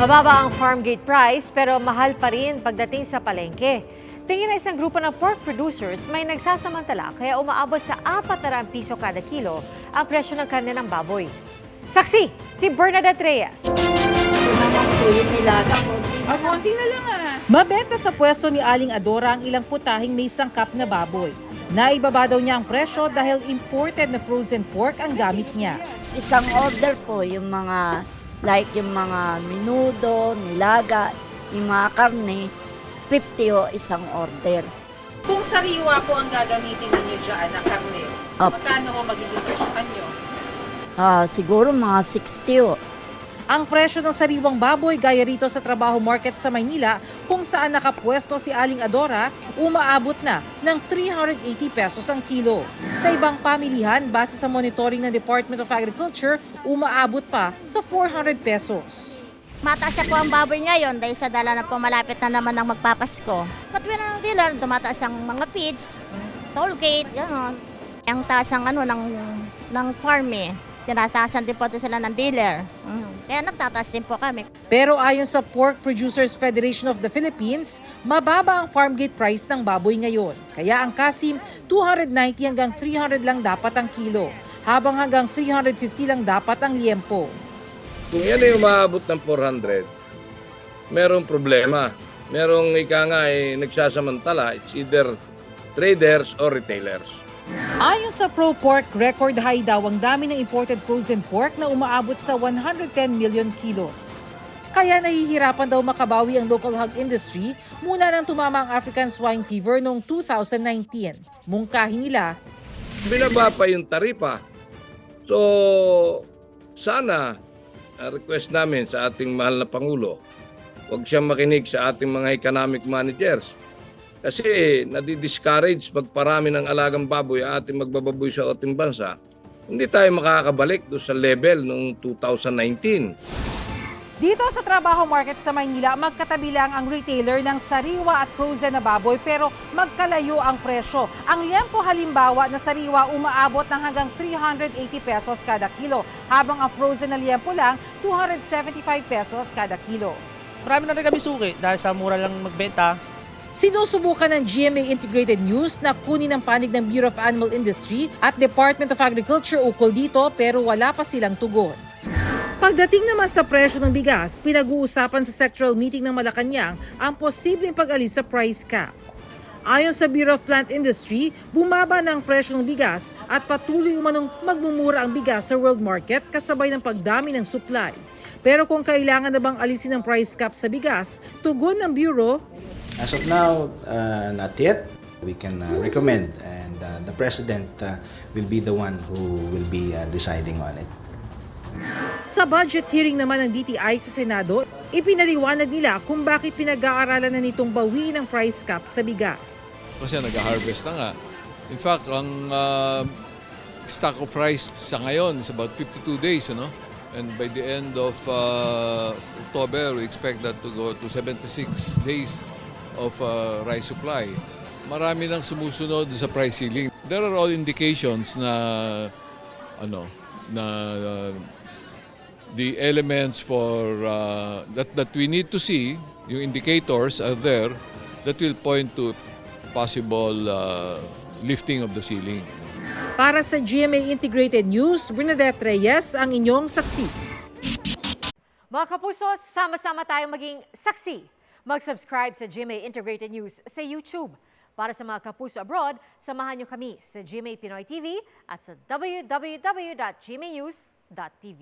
Mababa ang farm gate price pero mahal pa rin pagdating sa palengke. Tingin na isang grupo ng pork producers may nagsasamantala kaya umaabot sa 400 piso kada kilo ang presyo ng karne ng baboy. Saksi, si Bernadette Reyes. Konti na lang Mabenta sa pwesto ni Aling Adora ang ilang putahing may sangkap na baboy. Naibaba daw niya ang presyo dahil imported na frozen pork ang gamit niya. Isang order po yung mga yung mga minudo, nilaga, yung mga karne, 50 o isang order. Kung sariwa po ang gagamitin ninyo dyan na karne, magkano ho magiging presyohan nyo? Siguro mga 60 o. Ang presyo ng sariwang baboy gaya rito sa Trabaho Market sa Maynila kung saan nakapwesto si Aling Adora, umaabot na ng 380 pesos ang kilo. Sa ibang pamilihan, base sa monitoring ng Department of Agriculture, umaabot pa sa 400 pesos. Mataas na po ang baboy ngayon dahil sa dala na po malapit na naman ang magpapasko. Katulad ng dealer, tumataas ang mga feeds, toll gate, gano'n. Ang taas ang ng farm eh. Tinataasan din po sila ng dealer. Kaya nagtataas din po kami. Pero ayon sa Pork Producers Federation of the Philippines, mababa ang farm gate price ng baboy ngayon. Kaya ang kasim, 290 hanggang 300 lang dapat ang kilo, habang hanggang 350 lang dapat ang liempo. Kung yan ay umaabot ng 400, merong problema. Merong nagsasamantala, it's either traders or retailers. Ayon sa Pro Pork, record high daw ang dami ng imported frozen pork na umaabot sa 110 million kilos. Kaya nahihirapan daw makabawi ang local hog industry mula nang tumama ang African swine fever noong 2019. Mungkahi nila, Binaba pa yung taripa. So, sana, request namin sa ating mahal na Pangulo, huwag siyang makinig sa ating mga economic managers. Kasi nadi-discourage pagparami ng alagang baboy at ating magbababoy sa ating bansa. Hindi tayo makakabalik doon sa level noong 2019. dito sa Trabaho Market sa Maynila, magkatabi lang ang retailer ng sariwa at frozen na baboy pero magkalayo ang presyo. Ang liempo halimbawa na sariwa umaabot ng hanggang 380 pesos kada kilo, habang ang frozen na liempo lang 275 pesos kada kilo. Marami na rin kami suki dahil sa mura lang magbenta. Sinusubukan ng GMA Integrated News na kunin ang panig ng Bureau of Animal Industry at Department of Agriculture ukol dito pero wala pa silang tugon. Pagdating naman sa presyo ng bigas, pinag-uusapan sa sectoral meeting ng Malacanang ang posibleng pag-alis sa price cap. Ayon sa Bureau of Plant Industry, bumaba na ang presyo ng bigas at patuloy umanong magmumura ang bigas sa world market kasabay ng pagdami ng supply. Pero kung kailangan na bang alisin ang price cap sa bigas, tugon ng Bureau, as of now, not yet. We can recommend and the President will be the one who will be deciding on it. Sa budget hearing naman ng DTI sa Senado, ipinaliwanag nila kung bakit pinag-aaralan na nitong bawiin ang price cap sa bigas. Kasi nag-harvest na nga. In fact, ang stock of rice sa ngayon is about 52 days, ano? And by the end of October, we expect that to go to 76 days of rice supply. Marami nang sumusunod sa price ceiling. There are all indications na the elements for that we need to see, yung indicators are there that will point to possible lifting of the ceiling. Para sa GMA Integrated News, Bernadette Reyes ang inyong saksi. Mga kapuso, sama-sama tayong maging saksi. Mag-subscribe sa GMA Integrated News sa YouTube. Para sa mga kapuso abroad, samahan niyo kami sa GMA Pinoy TV at sa www.gmanews.tv.